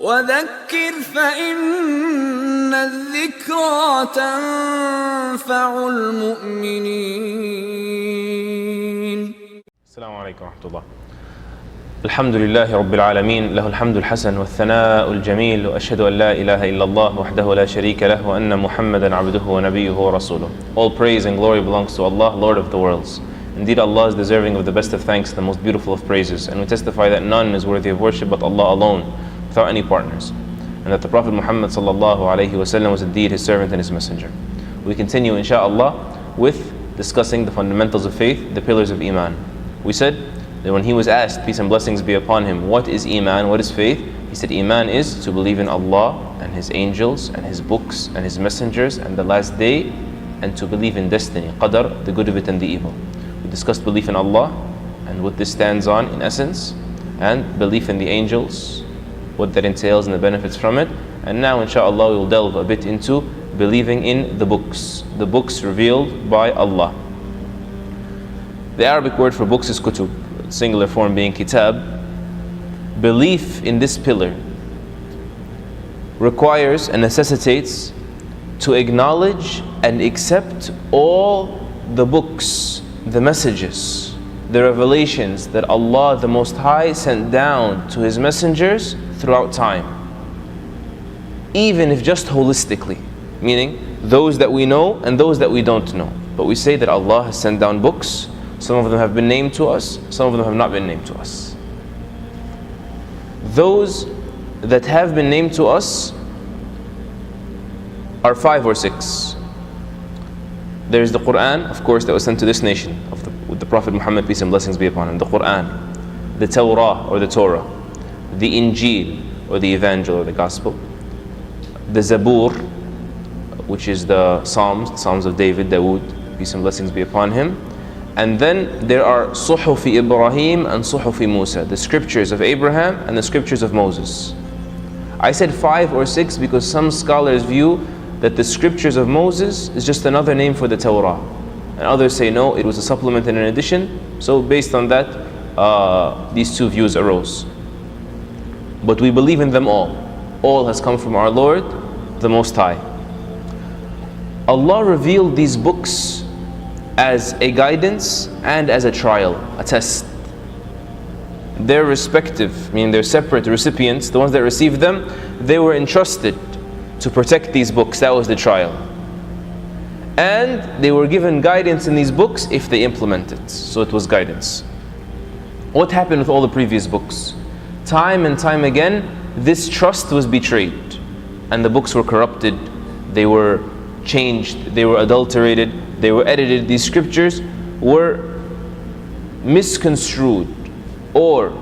وذكر فإن الذكرى تنفع المؤمنين. السلام عليكم ورحمة الله. الحمد لله رب العالمين، له الحمد الحسن والثناء الجميل، وأشهد أن لا إله إلا الله وحده لا شريك له وأن محمدا عبده ونبيه ورسوله. All praise and glory belongs to Allah, Lord of the worlds. Indeed, Allah is deserving of the best of thanks, the most beautiful of praises, and we testify that none is worthy of worship but Allah alone, without any partners, and that the Prophet Muhammad sallallahu alaihi wasallam was indeed his servant and his messenger. We continue, inshaAllah, with discussing the fundamentals of faith, the pillars of Iman. We said that when he was asked, peace and blessings be upon him, what is Iman, what is faith? He said Iman is to believe in Allah and His angels and His books and His messengers and the last day, and to believe in destiny, qadar, the good of it and the evil. We discussed belief in Allah and what this stands on in essence, and belief in the angels, what that entails and the benefits from it. And now inshaAllah we will delve a bit into believing in the books revealed by Allah. The Arabic word for books is kutub, singular form being kitab. Belief in this pillar requires and necessitates to acknowledge and accept all the books, the messages, the revelations that Allah the Most High sent down to His messengers throughout time, even if just holistically, meaning those that we know and those that we don't know. But we say that Allah has sent down books. Some of them have been named to us, some of them have not been named to us. Those that have been named to us are 5 or 6. There is the Qur'an, of course, that was sent to this nation with the Prophet Muhammad, peace and blessings be upon him. The Qur'an, the Tawrah or the Torah, the Injil or the Evangel or the Gospel, the Zabur, which is the Psalms of David, Dawood, peace and blessings be upon him. And then there are Suhuf Ibrahim and Suhuf Musa, the scriptures of Abraham and the scriptures of Moses. I said 5 or 6 because some scholars view that the scriptures of Moses is just another name for the Torah, and others say no, it was a supplement and an addition. So based on that, these two views arose. But we believe in them all. All has come from our Lord, the Most High. Allah revealed these books as a guidance and as a trial, a test. Their respective, meaning their separate recipients, the ones that received them, they were entrusted to protect these books. That was the trial. And they were given guidance in these books if they implemented. So it was guidance. What happened with all the previous books? Time and time again, this trust was betrayed, and the books were corrupted, they were changed, they were adulterated, they were edited. These scriptures were misconstrued or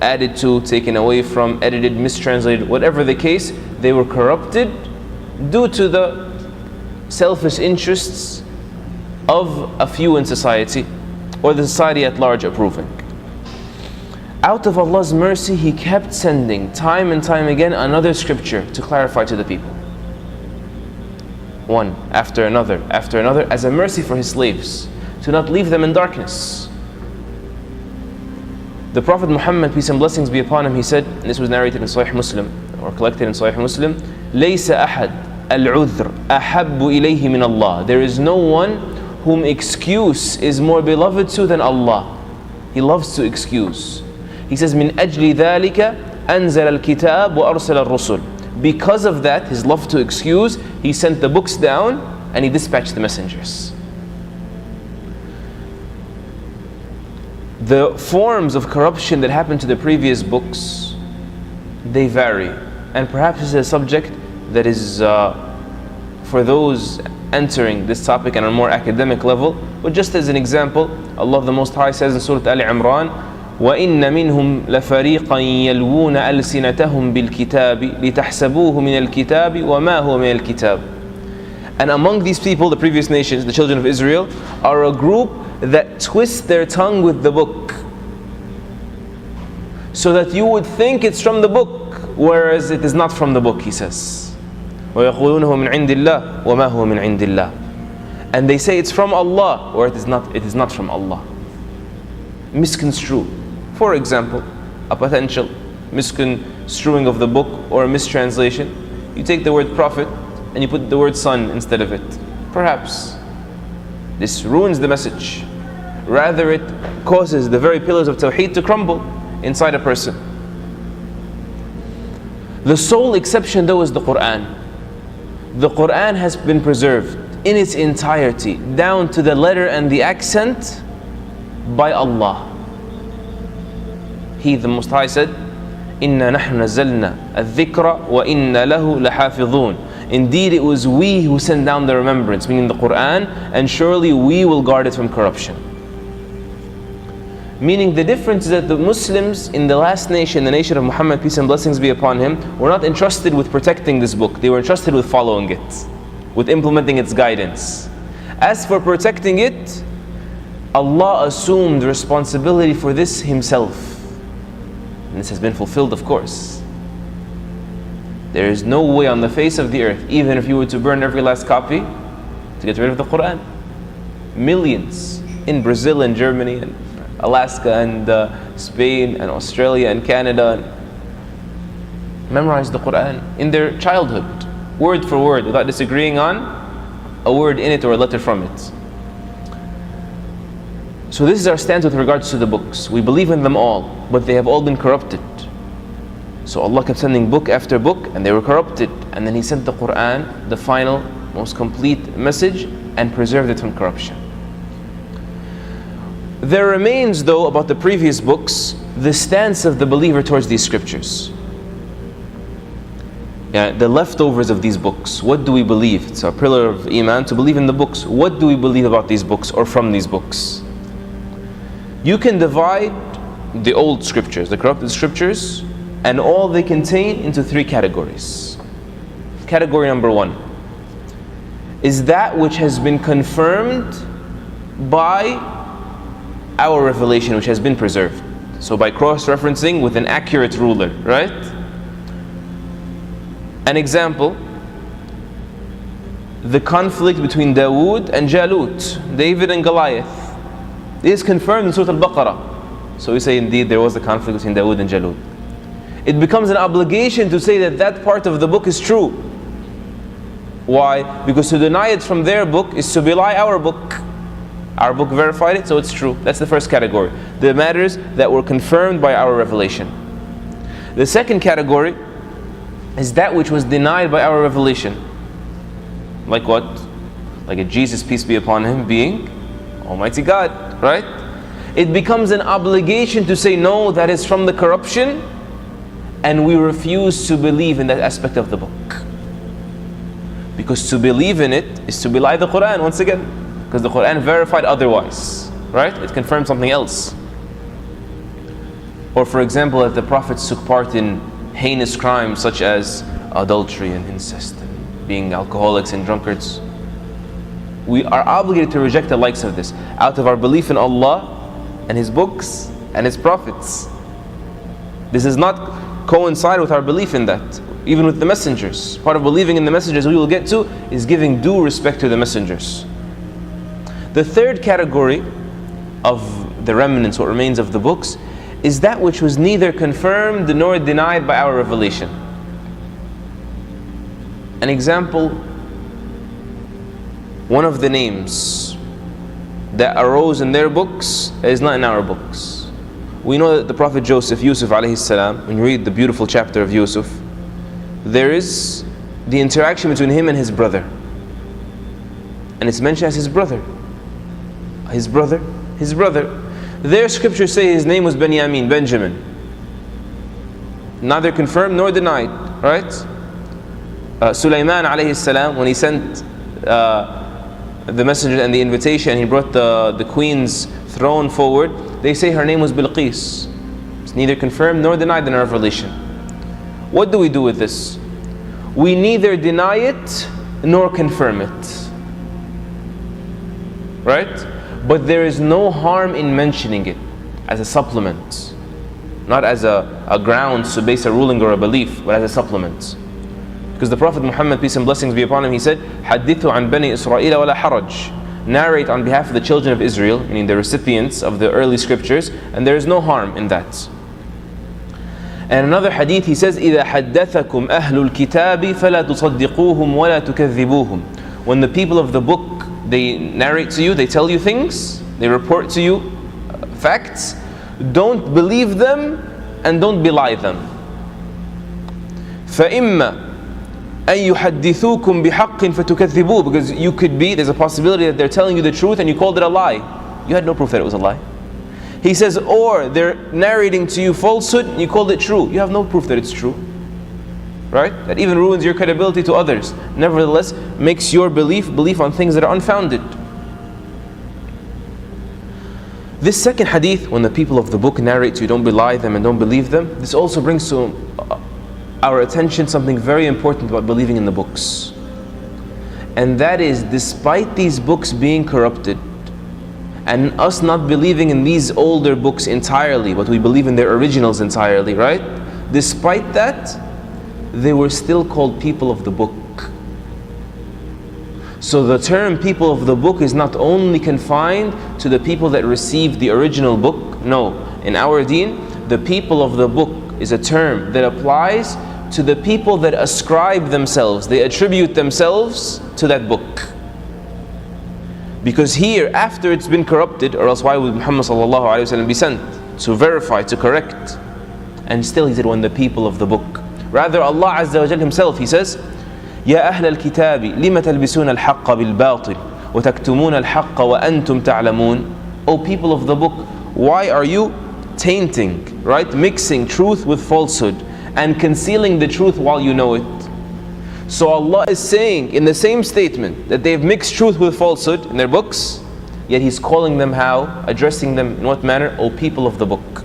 added to, taken away from, edited, mistranslated, whatever the case, they were corrupted due to the selfish interests of a few in society or the society at large approving. Out of Allah's mercy, He kept sending time and time again another scripture to clarify to the people. One after another, as a mercy for His slaves, to not leave them in darkness. The Prophet Muhammad, peace and blessings be upon him, he said, and this was narrated in Sahih Muslim, or collected in Sahih Muslim, لَيْسَ أَحَدْ الْعُذْرِ أَحَبُّ إِلَيْهِ مِنَ اللَّهِ. There is no one whom excuse is more beloved to than Allah. He loves to excuse. He says, مِنْ أَجْلِ ذَلِكَ أَنزَلَ الْكِتَابُ وَأَرْسَلَ الرُّسُلِ. Because of that, His love to excuse, He sent the books down and He dispatched the messengers. The forms of corruption that happened to the previous books, they vary. And perhaps this is a subject that is for those entering this topic on a more academic level. But just as an example, Allah the Most High says in Surah Al-Imran, وَإِنَّ مِنْهُمْ لَفَرِيقًا يَلْوُونَ أَلْسِنَتَهُمْ بِالْكِتَابِ لِتَحْسَبُوهُ مِنَ الْكِتَابِ وَمَا هُوَ مِنَ الْكِتَابِ. And among these people, the previous nations, the children of Israel, are a group that twist their tongue with the book, so that you would think it's from the book, whereas it is not from the book, He says. وَيَقُولُونَهُ مِنْ عِنْدِ اللَّهِ وَمَا هُوَ مِنْ عِنْدِ اللَّهِ. And they say it's from Allah, or it is not from Allah. Misconstrue. For example, a potential misconstruing of the book or a mistranslation, you take the word prophet and you put the word son instead of it. Perhaps this ruins the message. Rather, it causes the very pillars of Tawheed to crumble inside a person. The sole exception though is the Qur'an. The Qur'an has been preserved in its entirety, down to the letter and the accent, by Allah. He, the Most High, said, إِنَّا نَحْنُ نَزَّلْنَا الذِّكْرَ وَإِنَّا لَهُ لَحَافِظُونَ. Indeed, it was we who sent down the remembrance, meaning the Qur'an, and surely we will guard it from corruption. Meaning the difference is that the Muslims in the last nation, the nation of Muhammad, peace and blessings be upon him, were not entrusted with protecting this book. They were entrusted with following it, with implementing its guidance. As for protecting it, Allah assumed responsibility for this Himself. And this has been fulfilled, of course. There is no way on the face of the earth, even if you were to burn every last copy, to get rid of the Qur'an. Millions in Brazil and Germany and Alaska and Spain and Australia and Canada memorized the Qur'an in their childhood, word for word, without disagreeing on a word in it or a letter from it. So this is our stance with regards to the books. We believe in them all, but they have all been corrupted. So Allah kept sending book after book, and they were corrupted. And then He sent the Qur'an, the final, most complete message, and preserved it from corruption. There remains, though, about the previous books, the stance of the believer towards these scriptures. The leftovers of these books. What do we believe? It's our pillar of Iman, to believe in the books. What do we believe about these books or from these books? You can divide the old scriptures, the corrupted scriptures, and all they contain into three categories. Category number one is that which has been confirmed by our revelation, which has been preserved. So by cross-referencing with an accurate ruler, right? An example, the conflict between Dawood and Jalut, David and Goliath, is confirmed in Surah Al-Baqarah. So we say indeed there was a conflict between Dawood and Jalut. It becomes an obligation to say that that part of the book is true. Why? Because to deny it from their book is to belie our book. Our book verified it, so it's true. That's the first category. The matters that were confirmed by our revelation. The second category is that which was denied by our revelation. Like what? Like a Jesus, peace be upon him, being Almighty God, right? It becomes an obligation to say no, that is from the corruption, and we refuse to believe in that aspect of the book. Because to believe in it is to belie the Qur'an once again. Because the Qur'an verified otherwise, right? It confirmed something else. Or for example, that the prophets took part in heinous crimes such as adultery and incest and being alcoholics and drunkards. We are obligated to reject the likes of this out of our belief in Allah and His books and His prophets. This does not coincide with our belief in that, even with the messengers. Part of believing in the messengers we will get to is giving due respect to the messengers. The third category of the remnants, what remains of the books, is that which was neither confirmed nor denied by our revelation. An example, one of the names that arose in their books is not in our books. We know that the Prophet Joseph, Yusuf alayhi salam, when you read the beautiful chapter of Yusuf, there is the interaction between him and his brother. And it's mentioned as his brother. His brother, his brother. Their scriptures say his name was Benjamin. Neither confirmed nor denied, right? Sulaiman alayhi salam, when he sent the messenger and the invitation, he brought the queen's throne forward, they say her name was Bilqis. It's neither confirmed nor denied in our revelation. What do we do with this? We neither deny it nor confirm it, right? But there is no harm in mentioning it as a supplement, not as a grounds to base a ruling or a belief, but as a supplement. Because the Prophet Muhammad, peace and blessings be upon him, he said, "Hadithu an bani Israel wala haraj." Narrate on behalf of the children of Israel, meaning the recipients of the early scriptures, and there is no harm in that. And another hadith, he says, إِذَا حَدَّثَكُمْ أَهْلُ الْكِتَابِ فَلَا تُصَدِّقُوهُمْ وَلَا تُكَذِّبُوهُمْ. When the people of the book, they narrate to you, they tell you things, they report to you facts, don't believe them and don't belie them. فَإِمَّا أَن يُحَدِّثُوكُمْ بِحَقٍّ فَتُكَذِّبُوهُ. Because you could be, there's a possibility that they're telling you the truth and you called it a lie. You had no proof that it was a lie. He says, or they're narrating to you falsehood and you called it true. You have no proof that it's true. Right? That even ruins your credibility to others. Nevertheless, makes your belief on things that are unfounded. This second hadith, when the people of the book narrate to you, don't belie them and don't believe them, this also brings to our attention something very important about believing in the books. And that is, despite these books being corrupted, and us not believing in these older books entirely, but we believe in their originals entirely, right? Despite that, they were still called people of the book. So the term people of the book is not only confined to the people that received the original book. No, in our deen, the people of the book is a term that applies to the people that ascribe themselves, they attribute themselves to that book. Because here, after it's been corrupted, or else why would Muhammad ﷺ be sent? To verify, to correct. And still he said, when the people of the book. Rather, Allah Azza wa Jal himself, he says, يَا أَهْلَ الْكِتَابِ لِمَ تَلْبِسُونَ الْحَقَّ بِالْبَاطِلِ وَتَكْتُمُونَ الْحَقَّ وَأَنْتُمْ تَعْلَمُونَ. O people of the book, why are you tainting, right? Mixing truth with falsehood and concealing the truth while you know it. So Allah is saying in the same statement that they've mixed truth with falsehood in their books, yet He's calling them how? Addressing them in what manner? O people of the book.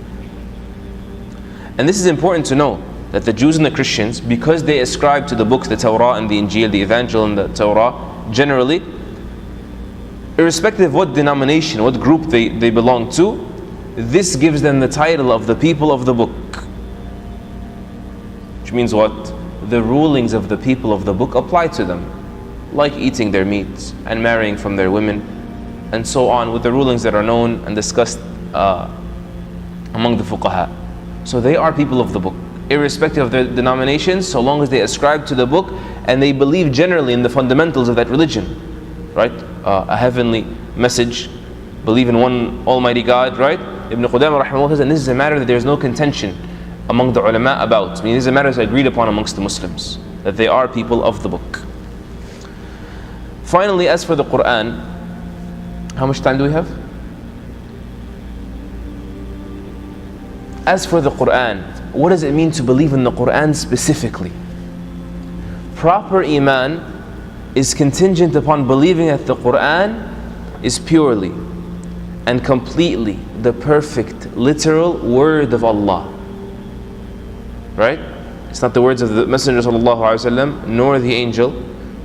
And this is important to know, that the Jews and the Christians, because they ascribe to the books, the Torah and the Injil, the Evangel and the Torah, generally, irrespective of what denomination, what group they belong to, this gives them the title of the people of the book. Which means what? The rulings of the people of the book apply to them, like eating their meat and marrying from their women and so on, with the rulings that are known and discussed among the fuqaha. So they are people of the book, irrespective of their denominations, so long as they ascribe to the book and they believe generally in the fundamentals of that religion, right? A heavenly message, believe in one Almighty God, right? Ibn Qudamah rahimahullah says, and this is a matter that there is no contention among the ulama about. I mean, these are matters agreed upon amongst the Muslims, that they are people of the book. Finally, as for the Qur'an, how much time do we have? As for the Qur'an, what does it mean to believe in the Qur'an specifically? Proper iman is contingent upon believing that the Qur'an is purely and completely the perfect, literal word of Allah. Right? It's not the words of the Messenger ﷺ, nor the angel,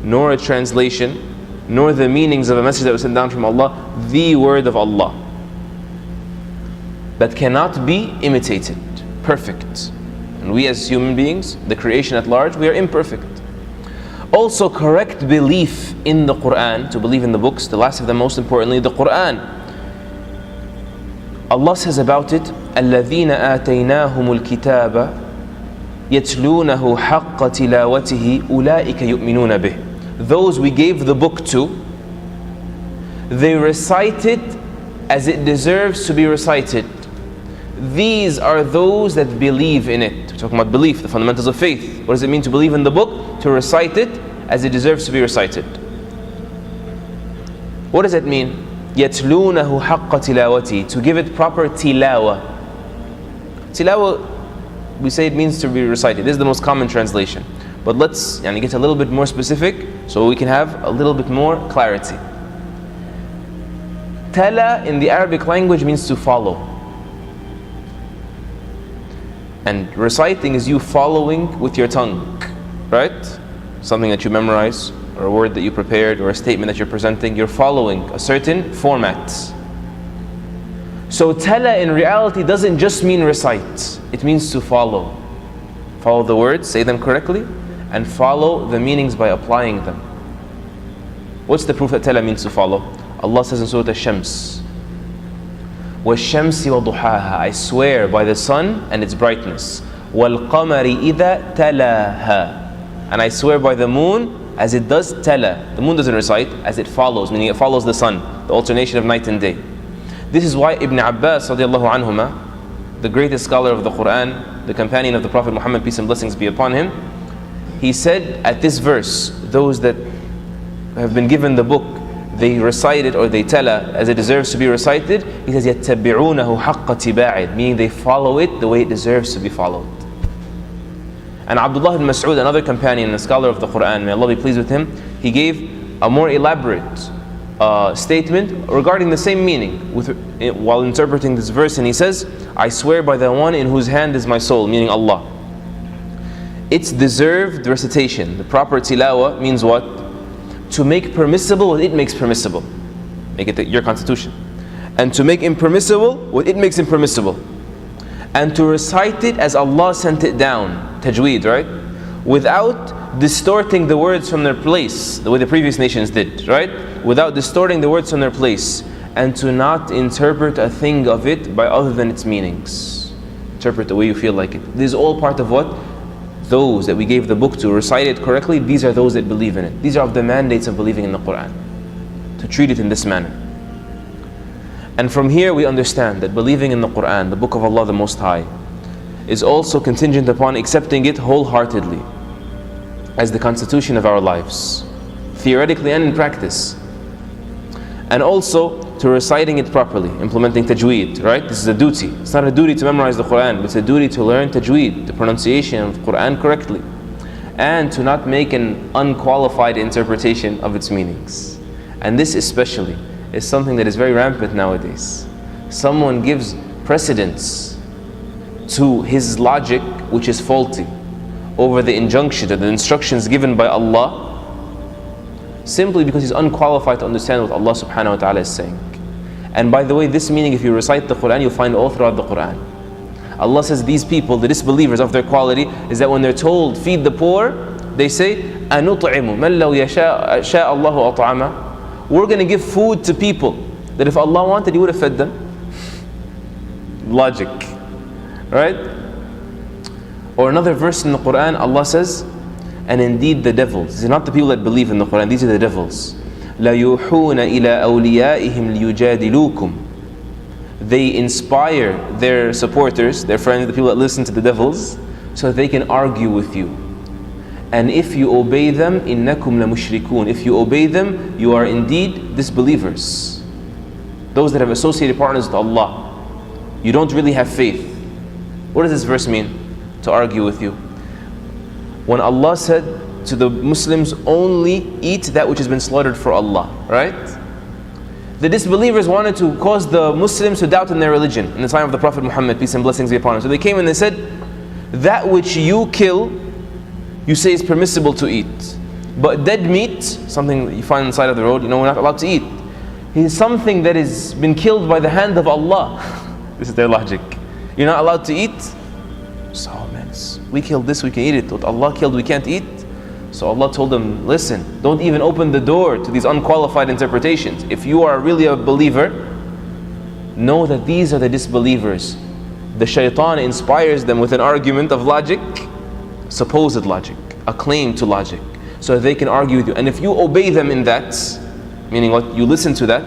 nor a translation, nor the meanings of a message that was sent down from Allah. The word of Allah that cannot be imitated. Perfect. And we as human beings, the creation at large, we are imperfect. Also, correct belief in the Qur'an, to believe in the books, the last of them most importantly, the Qur'an. Allah says about it, الَّذِينَ آتَيْنَاهُمُ الْكِتَابَ يَتْلُونَهُ حَقَّ تِلَاوَتِهِ أُولَٰئِكَ يُؤْمِنُونَ بِهِ. Those we gave the book to, they recite it as it deserves to be recited. These are those that believe in it. We're talking about belief, the fundamentals of faith. What does it mean to believe in the book? To recite it as it deserves to be recited. What does that mean? يَتْلُونَهُ حَقَّ تِلَاوَتِهِ. To give it proper tilawa. Tilawa, we say it means to be recited. This is the most common translation. But let's get a little bit more specific so we can have a little bit more clarity. Tala in the Arabic language means to follow. And reciting is you following with your tongue, right? Something that you memorize, or a word that you prepared, or a statement that you're presenting, you're following a certain format. So tala in reality doesn't just mean recite, it means to follow. Follow the words, say them correctly, and follow the meanings by applying them. What's the proof that tala means to follow? Allah says in Surah Al-Shams, وَالشَّمْسِ وَضُحَاهَا. I swear by the sun and its brightness. وَالْقَمَرِ إِذَا تَلَاهَا. And I swear by the moon as it does tala. The moon doesn't recite, as it follows, meaning it follows the sun, the alternation of night and day. This is why Ibn Abbas radiallahu anhuma, the greatest scholar of the Qur'an, the companion of the Prophet Muhammad, peace and blessings be upon him, he said at this verse, those that have been given the book, they recite it or they tala as it deserves to be recited. He says, يَتَّبِعُونَهُ حَقَّ تِبَاعٍ, meaning they follow it the way it deserves to be followed. And Abdullah ibn Mas'ud, another companion and a scholar of the Qur'an, may Allah be pleased with him, he gave a more elaborate statement regarding the same meaning while interpreting this verse, and he says, I swear by the one in whose hand is my soul, meaning Allah. Its deserved recitation, the proper tilawa, means what? To make permissible what it makes permissible. Make it your constitution. And to make impermissible what it makes impermissible. And to recite it as Allah sent it down, tajweed, right? Without distorting the words from their place, the way the previous nations did, right? Without distorting the words from their place. And to not interpret a thing of it by other than its meanings. Interpret the way you feel like it. This is all part of what? Those that we gave the book to recite it correctly, these are those that believe in it. These are of the mandates of believing in the Qur'an. To treat it in this manner. And from here we understand that believing in the Qur'an, the book of Allah the Most High, is also contingent upon accepting it wholeheartedly as the constitution of our lives, theoretically and in practice. And also to reciting it properly, implementing tajweed, right? This is a duty. It's not a duty to memorize the Qur'an, but it's a duty to learn tajweed, the pronunciation of Qur'an correctly, and to not make an unqualified interpretation of its meanings. And this especially is something that is very rampant nowadays. Someone gives precedence to his logic, which is faulty, over the injunction or the instructions given by Allah, simply because he's unqualified to understand what Allah subhanahu wa ta'ala is saying. And by the way, this meaning, if you recite the Qur'an, you'll find all throughout the Qur'an. Allah says these people, the disbelievers, of their quality is that when they're told, feed the poor, they say, أَنُطْعِمُ مَنْ لَوْ يَشَاءَ اللَّهُ أَطْعَمَهُ. We're going to give food to people that if Allah wanted, He would have fed them. Logic. Right? Or another verse in the Qur'an, Allah says, and indeed the devils. These are not the people that believe in the Qur'an, these are the devils. لَيُوحُونَ إِلَىٰ أَوْلِيَائِهِمْ لِيُجَادِلُوكُمْ. They inspire their supporters, their friends, the people that listen to the devils, so that they can argue with you. And if you obey them, إِنَّكُمْ لَمُشْرِكُونَ. If you obey them, you are indeed disbelievers. Those that have associated partners with Allah. You don't really have faith. What does this verse mean? To argue with you. When Allah said to the Muslims, only eat that which has been slaughtered for Allah, right? The disbelievers wanted to cause the Muslims to doubt in their religion in the time of the Prophet Muhammad, peace and blessings be upon him. So they came and they said, that which you kill, you say is permissible to eat. But dead meat, something that you find on the side of the road, we're not allowed to eat. It is something that has been killed by the hand of Allah. This is their logic. You're not allowed to eat? So man, we killed this, we can eat it. What Allah killed, we can't eat. So Allah told them, listen, don't even open the door to these unqualified interpretations. If you are really a believer, know that these are the disbelievers. The shaitan inspires them with an argument of logic, supposed logic, a claim to logic, so that they can argue with you. And if you obey them in that, meaning what, you listen to that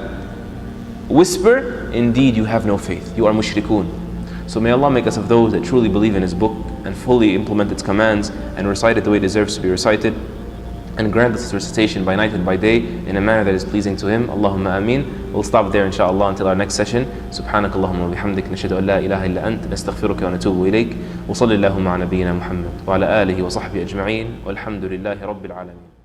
whisper, indeed you have no faith. You are mushrikun. So may Allah make us of those that truly believe in His book and fully implement its commands and recite it the way it deserves to be recited, and grant us recitation by night and by day in a manner that is pleasing to Him. Allahumma ameen. We'll stop there inshallah until our next session. Subhanak Allahumma wa bihamdik, nashhadu an la ilaha illa ant, nastaghfiruka wa natubu ilayk, wa sallallahu ala nabiyyina Muhammad wa ala alihi wa sahbihi ajma'in, walhamdulillahi rabbil alamin.